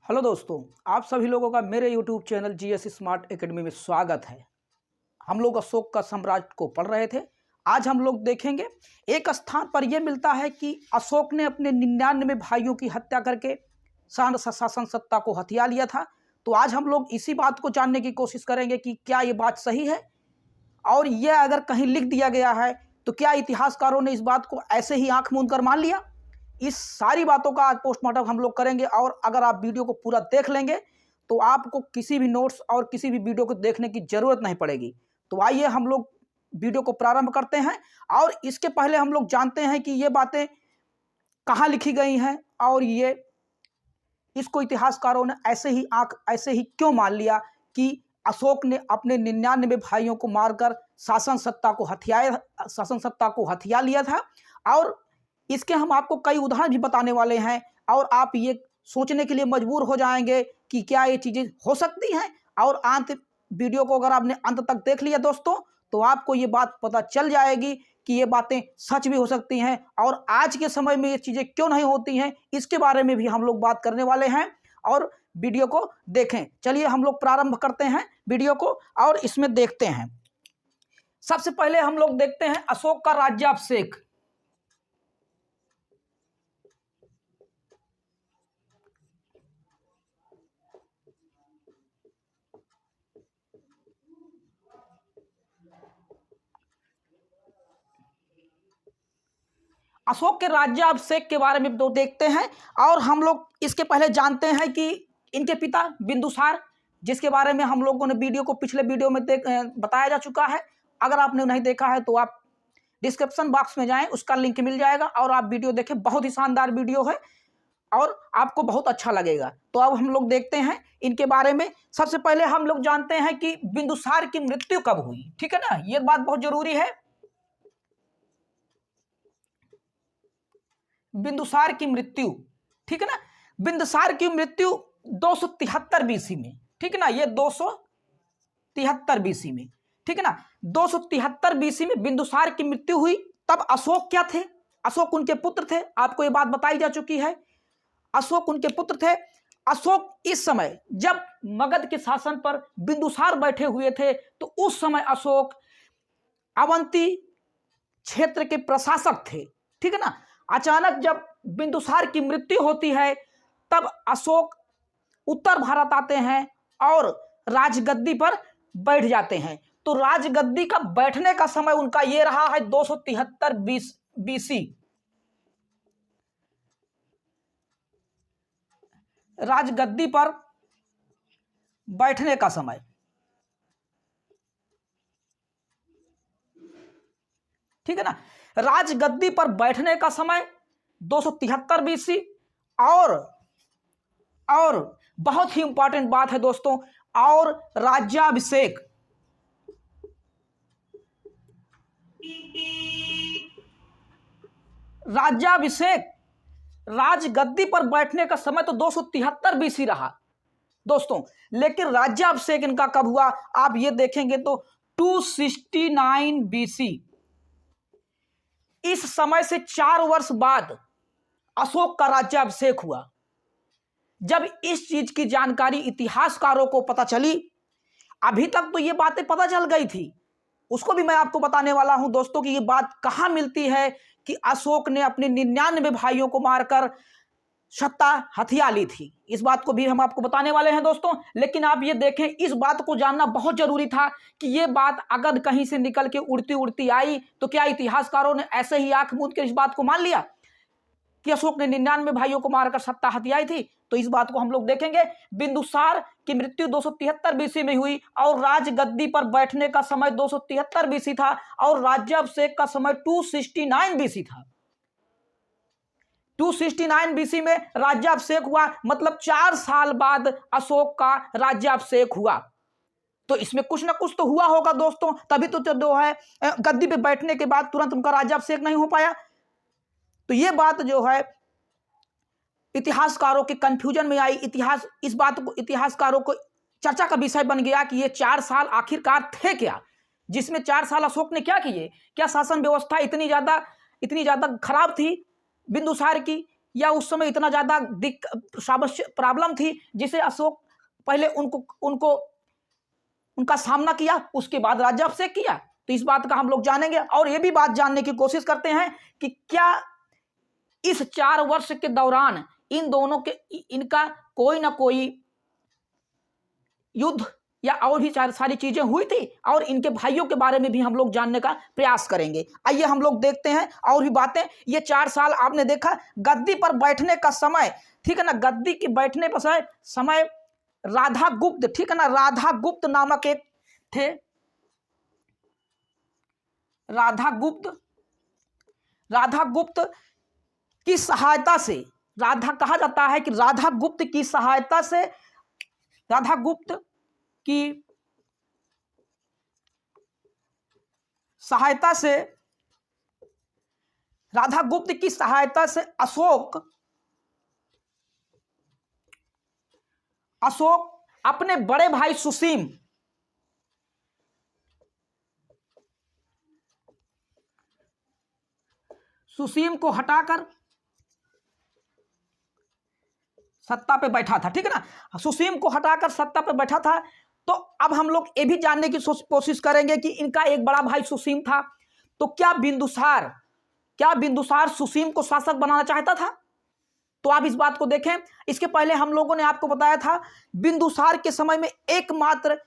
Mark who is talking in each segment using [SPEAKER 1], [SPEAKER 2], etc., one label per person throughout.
[SPEAKER 1] Hello दोस्तों, आप सभी लोगों का मेरे YouTube channel GS smart academy में स्वागत है। हम लोग अशोक का साम्राज्य को पढ़ रहे थे। आज हम लोग देखेंगे एक स्थान पर यह मिलता है कि अशोक ने अपने 99 भाइयों की हत्या करके शासन सत्ता को हथिया लिया था। तो आज हम लोग इसी बात को जानने की कोशिश करेंगे कि क्या ये बात सही है, और यह अगर कहीं लिख दिया गया है तो क्या इतिहासकारों ने इस बात को ऐसे ही आंख मूंद कर मान लिया। इस सारी बातों का आज पोस्टमार्टम हम लोग करेंगे, और अगर आप वीडियो को पूरा देख लेंगे तो आपको किसी भी नोट्स और किसी भी वीडियो को देखने की जरूरत नहीं पड़ेगी। तो आइए हम लोग वीडियो को प्रारंभ करते हैं, और इसके पहले हम लोग जानते हैं कि ये बातें कहाँ लिखी गई हैं, और ये इसको इतिहासकारों ने ऐसे ही क्यों मान लिया कि अशोक ने अपने 99 भाइयों को मारकर शासन सत्ता को हथिया लिया था। और इसके हम आपको कई उदाहरण भी बताने वाले हैं, और आप ये सोचने के लिए मजबूर हो जाएंगे कि क्या ये चीज़ें हो सकती हैं। और वीडियो को अगर आपने अंत तक देख लिया दोस्तों, तो आपको ये बात पता चल जाएगी कि ये बातें सच भी हो सकती हैं, और आज के समय में ये चीज़ें क्यों नहीं होती हैं, इसके बारे में भी हम लोग बात करने वाले हैं। और वीडियो को देखें। चलिए हम लोग प्रारंभ करते हैं वीडियो को, और इसमें देखते हैं। सबसे पहले हम लोग देखते हैं अशोक का राज्याभिषेक। अशोक के राज्याभिषेक के बारे में तो देखते हैं, और हम लोग इसके पहले जानते हैं कि इनके पिता बिंदुसार, जिसके बारे में हम लोगों ने पिछले वीडियो में बताया जा चुका है। अगर आपने नहीं देखा है तो आप डिस्क्रिप्शन बॉक्स में जाएं, उसका लिंक मिल जाएगा, और आप वीडियो देखें। बहुत ही शानदार वीडियो है और आपको बहुत अच्छा लगेगा। तो अब हम लोग देखते हैं इनके बारे में। सबसे पहले हम लोग जानते हैं कि बिंदुसार की मृत्यु कब हुई। ठीक है ना, ये बात बहुत जरूरी है। बिंदुसार की मृत्यु, ठीक है ना, बिंदुसार की मृत्यु 273 बीसी में। ठीक है ना, ये 273 बीसी में, ठीक है ना, 273 बीसी में बिंदुसार की मृत्यु हुई। तब अशोक क्या थे? अशोक उनके पुत्र थे। आपको ये बात बताई जा चुकी है, अशोक उनके पुत्र थे। अशोक इस समय जब मगध के शासन पर बिंदुसार बैठे हुए थे, तो उस समय अशोक अवंती क्षेत्र के प्रशासक थे। ठीक है ना, अचानक जब बिंदुसार की मृत्यु होती है, तब अशोक उत्तर भारत आते हैं और राजगद्दी पर बैठ जाते हैं। तो राजगद्दी का बैठने का समय उनका ये रहा है 273 बीसी। राजगद्दी पर बैठने का समय, ठीक है ना, राजगद्दी पर बैठने का समय 273 बीसी। और बहुत ही इंपॉर्टेंट बात है दोस्तों, और राज्याभिषेक, राजगद्दी पर बैठने का समय तो 273 बीसी रहा दोस्तों, लेकिन राज्याभिषेक इनका कब हुआ आप ये देखेंगे तो 269 बीसी। इस समय से 4 वर्ष बाद अशोक का राज्याभिषेक हुआ। जब इस चीज की जानकारी इतिहासकारों को पता चली, अभी तक तो ये बातें पता चल गई थी, उसको भी मैं आपको बताने वाला हूं दोस्तों कि ये बात कहां मिलती है कि अशोक ने अपने 99 भाइयों को मारकर सत्ता हथिया ली थी। इस बात को भी हम आपको बताने वाले हैं दोस्तों। लेकिन आप ये देखें, इस बात को जानना बहुत जरूरी था कि ये बात अगर कहीं से निकल के उड़ती उड़ती आई, तो क्या इतिहासकारों ने ऐसे ही आंख मूंद कर इस बात को मान लिया कि अशोक ने 99 भाइयों को मारकर सत्ता हथियाई थी? तो इस बात को हम लोग देखेंगे। बिंदुसार की मृत्यु 273 बीसी में हुई, और राजगद्दी पर बैठने का समय 273 बीसी था, और राज्याभिषेक का समय 269 बीसी था। 269 बीसी में राज्याभिषेक हुआ, मतलब 4 साल बाद अशोक का राज्याभिषेक हुआ। तो इसमें कुछ ना कुछ तो हुआ होगा दोस्तों, तभी तो जो है गद्दी पे बैठने के बाद तुरंत उनका राज्याभिषेक नहीं हो पाया। तो ये बात जो है इतिहासकारों के कंफ्यूजन में आई। इस बात को इतिहासकारों को चर्चा का विषय बन गया कि ये 4 साल आखिरकार थे क्या, जिसमें 4 साल अशोक ने क्या किए। क्या शासन व्यवस्था इतनी ज्यादा खराब थी बिंदुसार की या उस समय इतना ज़्यादा प्रॉब्लम थी जिसे अशोक पहले उनको उनका सामना किया, उसके बाद राज्याभिषेक किया? तो इस बात का हम लोग जानेंगे और ये भी बात जानने की कोशिश करते हैं कि क्या इस 4 वर्ष के दौरान इन दोनों के इनका कोई ना कोई युद्ध या और भी सारी चीजें हुई थी, और इनके भाइयों के बारे में भी हम लोग जानने का प्रयास करेंगे। आइए हम लोग देखते हैं और भी बातें। ये 4 साल आपने देखा गद्दी पर बैठने का समय, ठीक है ना, गद्दी के बैठने पर समय राधा गुप्त, ठीक है ना, राधा गुप्त नामक एक थे, राधा गुप्त की सहायता से, राधा कहा जाता है कि राधा गुप्त की सहायता से, राधा गुप्त की सहायता से अशोक अपने बड़े भाई सुसीम को हटाकर सत्ता पे बैठा था, ठीक है ना, सुसीम को हटाकर सत्ता पे बैठा था। तो अब हम लोग ये भी जानने की कोशिश करेंगे कि इनका एक बड़ा भाई सुसीम था, तो क्या बिंदुसार सुसीम को शासक बनाना चाहता था? तो आप इस बात को देखें। इसके पहले हम लोगों ने आपको बताया था बिंदुसार के समय में एकमात्र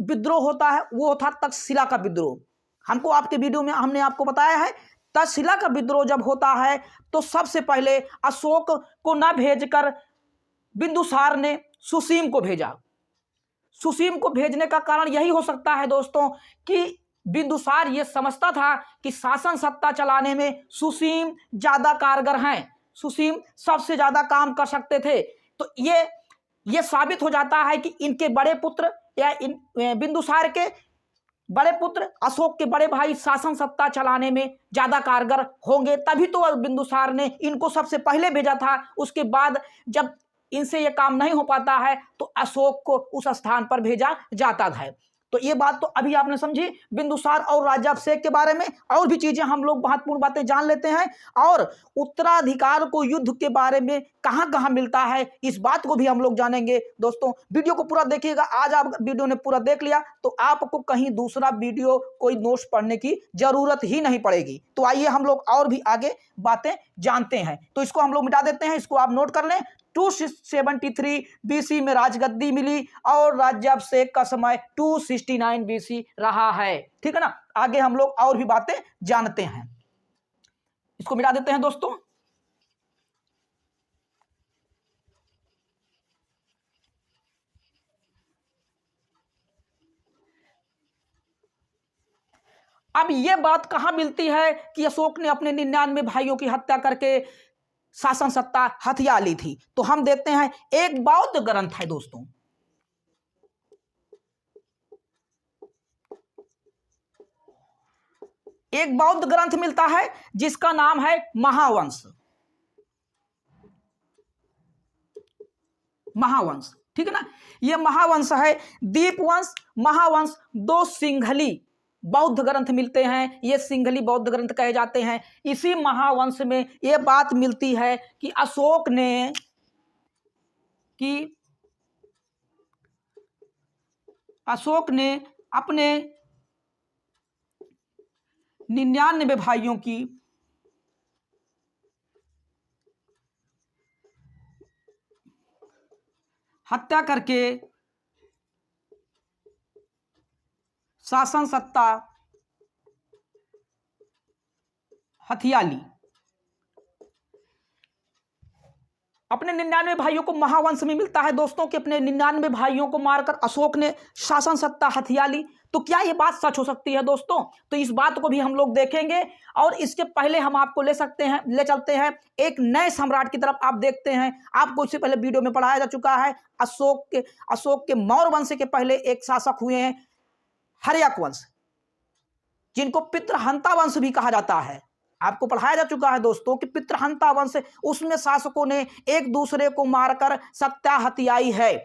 [SPEAKER 1] विद्रोह होता है, वो था तक्षशिला का विद्रोह। हमको आपके वीडियो में हमने आपको बताया है तक्षशिला का विद्रोह जब होता है तो सबसे पहले अशोक को न भेजकर बिंदुसार ने सुसीम को भेजा। सुसीम को भेजने का कारण यही हो सकता है दोस्तों कि बिंदुसार ये समझता था कि शासन सत्ता चलाने में सुसीम ज्यादा कारगर हैं, सुसीम सबसे ज्यादा काम कर सकते थे। तो ये साबित हो जाता है कि इनके बड़े पुत्र या बिंदुसार के बड़े पुत्र अशोक के बड़े भाई शासन सत्ता चलाने में ज्यादा कारगर होंगे, तभी तो बिंदुसार ने इनको सबसे पहले भेजा था। उसके बाद जब इनसे ये काम नहीं हो पाता है तो अशोक को उस स्थान पर भेजा जाता है। तो ये बात तो अभी आपने समझी बिंदुसार और राज्याभिषेक के बारे में। और भी चीजें हम लोग महत्वपूर्ण बातें जान लेते हैं, और उत्तराधिकार को युद्ध के बारे में कहां कहां मिलता है इस बात को भी हम लोग जानेंगे। दोस्तों वीडियो को पूरा देखिएगा। आज आप वीडियो ने पूरा देख लिया तो आपको कहीं दूसरा वीडियो कोई नोट्स पढ़ने की जरूरत ही नहीं पड़ेगी। तो आइए हम लोग और भी आगे बातें जानते हैं। तो इसको हम लोग मिटा देते हैं, इसको आप नोट कर लें। 273 बीसी में राजगद्दी मिली और राज्याभिषेक का समय 269 बीसी रहा है, ठीक है ना। आगे हम लोग और भी बातें जानते हैं, इसको मिटा देते हैं दोस्तों। अब यह बात कहां मिलती है कि अशोक ने अपने 99 भाइयों की हत्या करके शासन सत्ता हथिया ली थी? तो हम देखते हैं एक बौद्ध ग्रंथ है दोस्तों, एक बौद्ध ग्रंथ मिलता है जिसका नाम है महावंश, ठीक है ना। यह महावंश है, दीपवंश महावंश, 2 सिंघली बौद्ध ग्रंथ मिलते हैं, ये सिंघली बौद्ध ग्रंथ कहे जाते हैं। इसी महावंश में ये बात मिलती है कि अशोक ने अपने 99 भाइयों की हत्या करके शासन सत्ता हथिया ली। अपने 99 भाइयों को महावंश में मिलता है दोस्तों कि अपने 99 भाइयों को मारकर अशोक ने शासन सत्ता हथिया ली। तो क्या यह बात सच हो सकती है दोस्तों? तो इस बात को भी हम लोग देखेंगे, और इसके पहले हम आपको ले चलते हैं एक नए सम्राट की तरफ। आप देखते हैं, आपको इससे पहले वीडियो में पढ़ाया जा चुका है, अशोक के मौर्य वंश के पहले एक शासक हुए हैं हर्यक वंश, जिनको पितृहंता वंश भी कहा जाता है। आपको पढ़ाया जा चुका है दोस्तों कि पितृहंता वंश, उसमें शासकों ने एक दूसरे को मारकर सत्ता हथियाई है।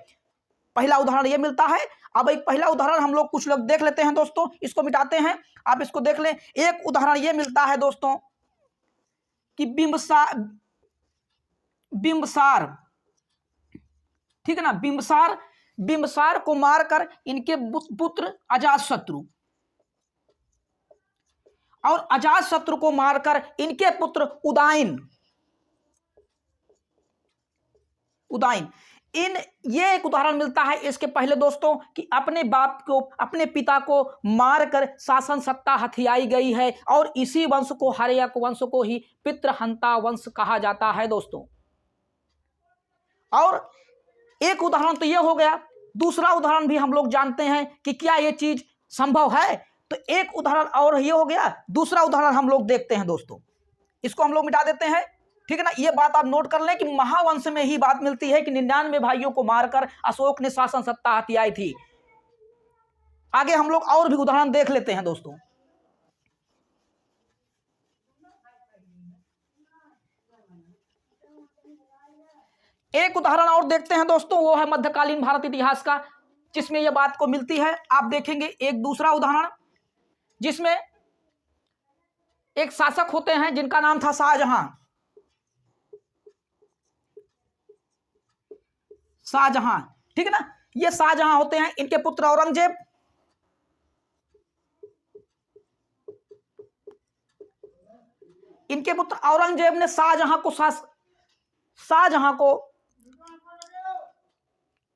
[SPEAKER 1] पहला उदाहरण यह मिलता है। अब एक पहला उदाहरण हम लोग कुछ लोग देख लेते हैं दोस्तों, इसको मिटाते हैं, आप इसको देख लें। एक उदाहरण यह मिलता है दोस्तों कि बिंबसार, ठीक है ना, बिंबसार को मारकर इनके पुत्र अजातशत्रु, और अजातशत्रु को मारकर इनके पुत्र उदयन, इन ये एक उदाहरण मिलता है इसके पहले दोस्तों कि अपने बाप को, अपने पिता को मारकर शासन सत्ता हथियाई गई है, और इसी वंश को, हर्यक वंश को ही पितृहंता वंश कहा जाता है दोस्तों। और एक उदाहरण तो ये हो गया, दूसरा उदाहरण भी हम लोग जानते हैं कि क्या ये चीज संभव है, तो एक उदाहरण और ये हो गया, दूसरा उदाहरण हम लोग देखते हैं दोस्तों, इसको हम लोग मिटा देते हैं, ठीक है ना। ये बात आप नोट कर लें कि महावंश में ही बात मिलती है कि 99 भाइयों को मारकर अशोक ने शासन सत्ता हथियाई थी। आगे हम लोग और भी उदाहरण देख लेते हैं दोस्तों। एक उदाहरण और देखते हैं दोस्तों, वो है मध्यकालीन भारत इतिहास का, जिसमें यह बात को मिलती है। आप देखेंगे एक दूसरा उदाहरण, जिसमें एक शासक होते हैं जिनका नाम था शाहजहां, ठीक है ना। ये शाहजहां होते हैं, इनके पुत्र औरंगजेब, इनके पुत्र औरंगजेब ने शाहजहां को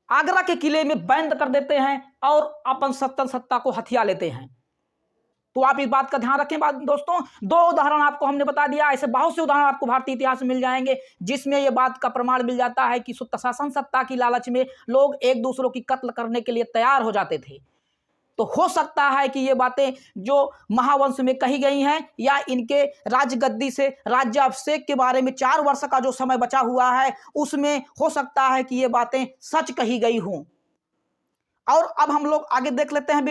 [SPEAKER 1] आगरा के किले में बंद कर देते हैं और अपन सत्ता को हथिया लेते हैं। तो आप इस बात का ध्यान रखें दोस्तों। दो उदाहरण आपको हमने बता दिया, ऐसे बहुत से उदाहरण आपको भारतीय इतिहास में मिल जाएंगे जिसमें यह बात का प्रमाण मिल जाता है कि शासन सत्ता की लालच में लोग एक दूसरों की कत्ल करने के लिए तैयार हो जाते थे। तो हो सकता है कि ये बातें जो महावंश में कही गई हैं, या इनके राजगद्दी से राज्याभिषेक के बारे में 4 वर्ष का जो समय बचा हुआ है, उसमें हो सकता है कि ये बातें सच कही गई हों। और अब हम लोग आगे देख लेते हैं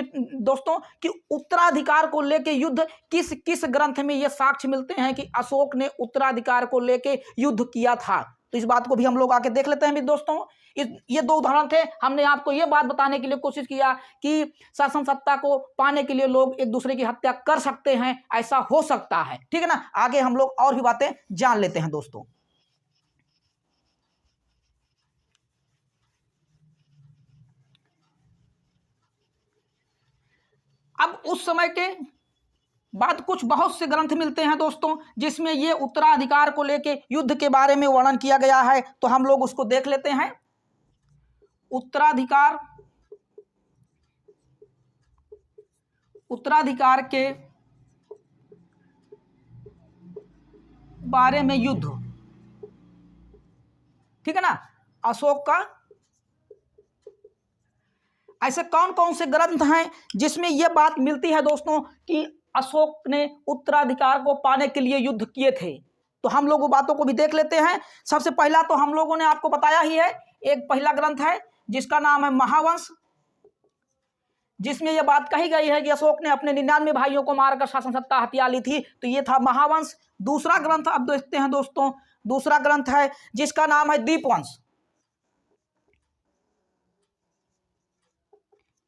[SPEAKER 1] दोस्तों कि उत्तराधिकार को लेके युद्ध किस ग्रंथ में ये साक्ष्य मिलते हैं कि अशोक ने उत्तराधिकार को लेके युद्ध किया था। तो इस बात को भी हम लोग आगे देख लेते हैं दोस्तों। ये दो उदाहरण थे, हमने आपको ये बात बताने के लिए कोशिश किया कि शासन सत्ता को पाने के लिए लोग एक दूसरे की हत्या कर सकते हैं, ऐसा हो सकता है, ठीक है ना। आगे हम लोग और भी बातें जान लेते हैं दोस्तों। अब उस समय के बाद कुछ बहुत से ग्रंथ मिलते हैं दोस्तों जिसमें ये उत्तराधिकार को लेके युद्ध के बारे में वर्णन किया गया है, तो हम लोग उसको देख लेते हैं। उत्तराधिकार के बारे में युद्ध, ठीक है ना, अशोक का ऐसे कौन कौन से ग्रंथ हैं जिसमें यह बात मिलती है दोस्तों कि अशोक ने उत्तराधिकार को पाने के लिए युद्ध किए थे। तो हम लोग वो बातों को भी देख लेते हैं। सबसे पहला तो हम लोगों ने आपको बताया ही है, एक पहला ग्रंथ है जिसका नाम है महावंश, जिसमें यह बात कही गई है कि अशोक ने अपने 99 भाइयों को मारकर शासन सत्ता हथिया ली थी। तो ये था महावंश। दूसरा ग्रंथ अब देखते हैं दोस्तों, दूसरा ग्रंथ है जिसका नाम है दीपवंश।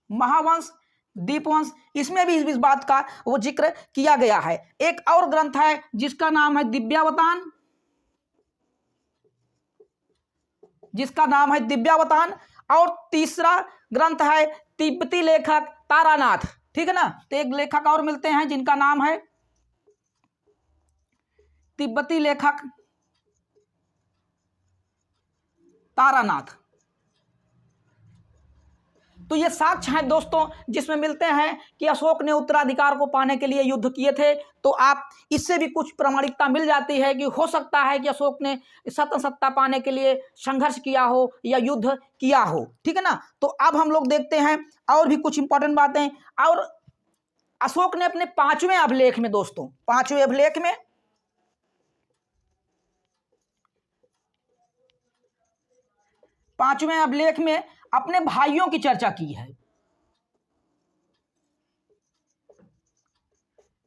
[SPEAKER 1] महावंश, दीपवंश, इसमें भी इस बात का वो जिक्र किया गया है। एक और ग्रंथ है जिसका नाम है दिव्यावतान, जिसका नाम है दिव्यावतान। और तीसरा ग्रंथ है तिब्बती लेखक तारानाथ, ठीक है ना। तो एक लेखक और मिलते हैं जिनका नाम है तिब्बती लेखक तारानाथ। तो ये साक्ष्य हैं दोस्तों जिसमें मिलते हैं कि अशोक ने उत्तराधिकार को पाने के लिए युद्ध किए थे। तो आप इससे भी कुछ प्रामाणिकता मिल जाती है कि हो सकता है कि अशोक ने सत्ता पाने के लिए संघर्ष किया हो या युद्ध किया हो, ठीक है ना। तो अब हम लोग देखते हैं और भी कुछ इंपॉर्टेंट बातें। और अशोक ने अपने 5वें अभिलेख में दोस्तों, 5वें अभिलेख में अपने भाइयों की चर्चा की है,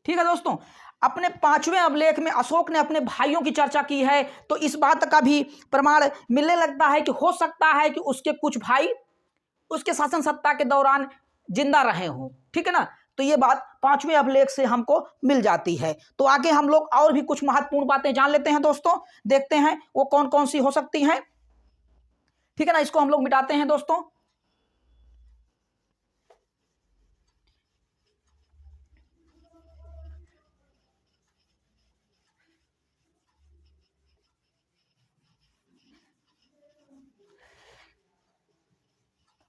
[SPEAKER 1] ठीक है दोस्तों। अपने 5वें अभिलेख में अशोक ने अपने भाइयों की चर्चा की है। तो इस बात का भी प्रमाण मिलने लगता है कि हो सकता है कि उसके कुछ भाई उसके शासन सत्ता के दौरान जिंदा रहे हों, ठीक है ना। तो ये बात 5वें अभिलेख से हमको मिल जाती है। तो आगे हम लोग और भी कुछ महत्वपूर्ण बातें जान लेते हैं दोस्तों, देखते हैं वो कौन कौन सी हो सकती हैं। ठीक है ना, इसको हम लोग मिटाते हैं दोस्तों।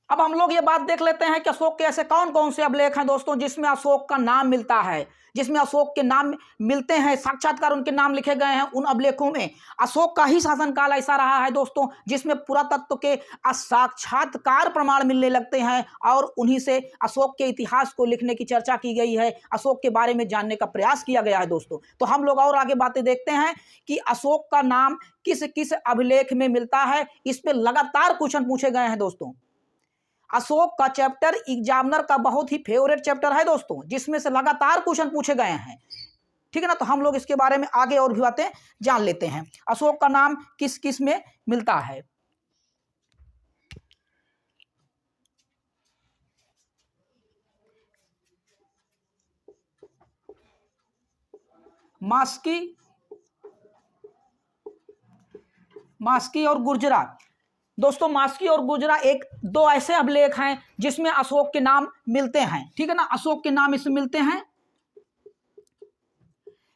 [SPEAKER 1] अब हम लोग ये बात देख लेते हैं कि अशोक के ऐसे कौन कौन से अभिलेख हैं दोस्तों जिसमें अशोक का नाम मिलता है, जिसमें अशोक के नाम मिलते हैं, साक्षात्कार उनके नाम लिखे गए हैं। उन अभिलेखों में अशोक का ही शासनकाल ऐसा रहा है दोस्तों जिसमें पुरातत्व के साक्षात्कार प्रमाण मिलने लगते हैं और उन्हीं से अशोक के इतिहास को लिखने की चर्चा की गई है, अशोक के बारे में जानने का प्रयास किया गया है दोस्तों। तो हम लोग और आगे बातें देखते हैं कि अशोक का नाम किस किस अभिलेख में मिलता है। इस पर लगातार क्वेश्चन पूछे गए हैं दोस्तों। अशोक का चैप्टर एग्जामिनर का बहुत ही फेवरेट चैप्टर है दोस्तों, जिसमें से लगातार क्वेश्चन पूछे गए हैं। ठीक है ना, तो हम लोग इसके बारे में आगे और भी बातें जान लेते हैं। अशोक का नाम किस किस में मिलता है। मास्की और गुर्जरा दोस्तों, मास्की और गुर्जरा एक दो ऐसे अभिलेख हैं जिसमें अशोक के नाम मिलते हैं। ठीक है ना, अशोक के नाम इसमें मिलते हैं।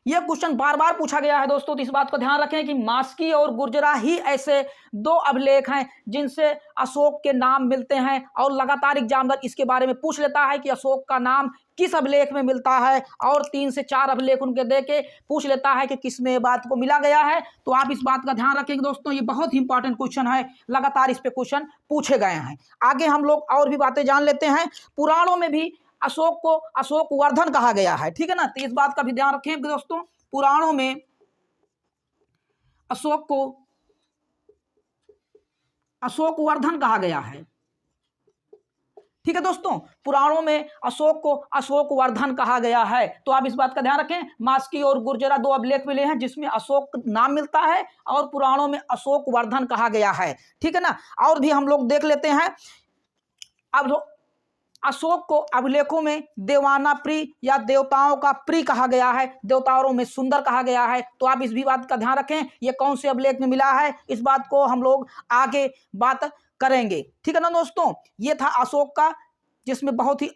[SPEAKER 1] यह क्वेश्चन बार बार पूछा गया है दोस्तों, तो इस बात को ध्यान रखें कि मास्की और गुर्जरा ही ऐसे दो अभिलेख हैं जिनसे अशोक के नाम मिलते हैं और लगातार एग्जामिनर इसके बारे में पूछ लेता है कि अशोक का नाम किस अभिलेख में मिलता है, और 3 से 4 अभिलेख उनके दे के पूछ लेता है कि किस में बात को मिला गया है। तो आप इस बात का ध्यान रखेंगे दोस्तों, ये बहुत ही इंपॉर्टेंट क्वेश्चन है, लगातार इस पे क्वेश्चन पूछे गए हैं। आगे हम लोग और भी बातें जान लेते हैं। पुराणों में भी अशोक को अशोक वर्धन कहा गया है। ठीक है ना, तो इस बात का भी ध्यान रखें दोस्तों, पुराणों में अशोक को अशोक वर्धन कहा गया है। ठीक है दोस्तों, पुराणों में अशोक को अशोक वर्धन कहा गया है। तो आप इस बात का ध्यान रखें, मास्की और गुर्जरा दो अभिलेख मिले हैं जिसमें अशोक नाम मिलता है और पुराणों में अशोक वर्धन कहा गया है। ठीक है ना, और भी हम लोग देख लेते हैं। अब अशोक को अभिलेखों में देवाना प्रिय या देवताओं का प्रिय कहा गया है, देवताओं में सुंदर कहा गया है। तो आप इस भी बात का ध्यान रखें, ये कौन से अभिलेख में मिला है, इस बात को हम लोग आगे बात करेंगे। ठीक है ना दोस्तों, ये था अशोक का, जिसमें बहुत ही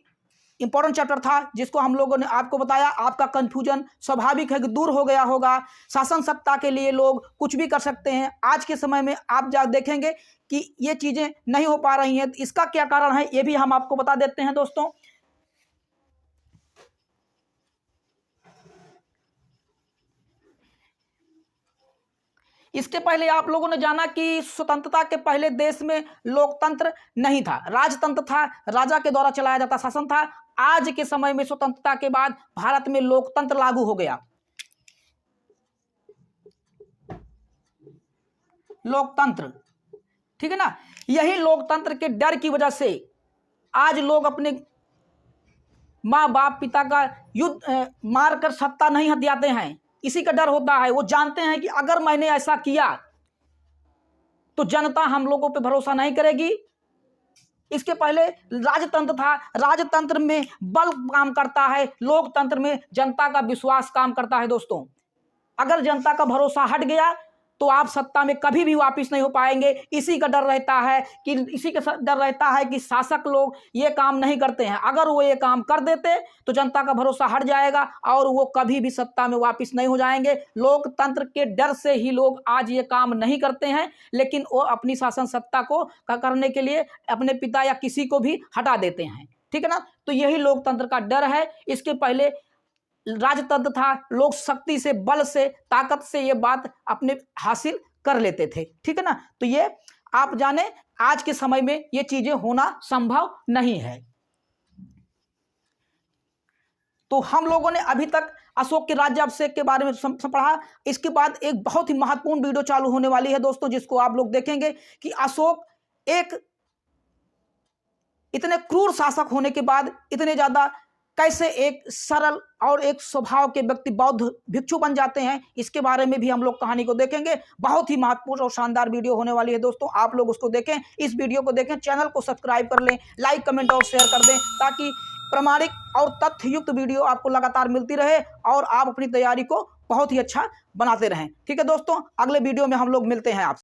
[SPEAKER 1] इंपॉर्टेंट चैप्टर था, जिसको हम लोगों ने आपको बताया। आपका कंफ्यूजन स्वाभाविक है कि दूर हो गया होगा। शासन सत्ता के लिए लोग कुछ भी कर सकते हैं। आज के समय में आप जा देखेंगे कि ये चीजें नहीं हो पा रही हैं, इसका क्या कारण है ये भी हम आपको बता देते हैं दोस्तों। इसके पहले आप लोगों ने जाना कि स्वतंत्रता के पहले देश में लोकतंत्र नहीं था, राजतंत्र था, राजा के द्वारा चलाया जाता शासन था। आज के समय में स्वतंत्रता के बाद भारत में लोकतंत्र लागू हो गया। लोकतंत्र, ठीक है ना, यही लोकतंत्र के डर की वजह से आज लोग अपने माँ बाप पिता का युद्ध मारकर सत्ता नहीं हथियाते हैं। इसी का डर होता है, वो जानते हैं कि अगर मैंने ऐसा किया तो जनता हम लोगों पे भरोसा नहीं करेगी। इसके पहले राजतंत्र था, राजतंत्र में बल काम करता है, लोकतंत्र में जनता का विश्वास काम करता है दोस्तों। अगर जनता का भरोसा हट गया तो आप सत्ता में कभी भी वापस नहीं हो पाएंगे। इसी का डर रहता है कि शासक लोग ये काम नहीं करते हैं। अगर वो ये काम कर देते तो जनता का भरोसा हट जाएगा और वो कभी भी सत्ता में वापस नहीं हो जाएंगे। लोकतंत्र के डर से ही लोग आज ये काम नहीं करते हैं, लेकिन वो अपनी शासन सत्ता को करने के लिए अपने पिता या किसी को भी हटा देते हैं। ठीक है ना, तो यही लोकतंत्र का डर है। इसके पहले राजतंत्र था, लोग शक्ति से, बल से, ताकत से ये बात अपने हासिल कर लेते थे। ठीक है ना, तो ये आप जाने आज के समय में ये चीजें होना संभव नहीं है। तो हम लोगों ने अभी तक अशोक के राज्याभिषेक के बारे में पढ़ा। इसके बाद एक बहुत ही महत्वपूर्ण वीडियो चालू होने वाली है दोस्तों, जिसको आप लोग देखेंगे कि अशोक एक इतने क्रूर शासक होने के बाद इतने ज्यादा कैसे एक सरल और एक स्वभाव के व्यक्ति बौद्ध भिक्षु बन जाते हैं। इसके बारे में भी हम लोग कहानी को देखेंगे। बहुत ही महत्वपूर्ण और शानदार वीडियो होने वाली है दोस्तों, आप लोग उसको देखें, इस वीडियो को देखें, चैनल को सब्सक्राइब कर लें, लाइक कमेंट और शेयर कर दें, ताकि प्रामाणिक और तथ्ययुक्त वीडियो आपको लगातार मिलती रहे और आप अपनी तैयारी को बहुत ही अच्छा बनाते रहें। ठीक है दोस्तों, अगले वीडियो में हम लोग मिलते हैं आपसे।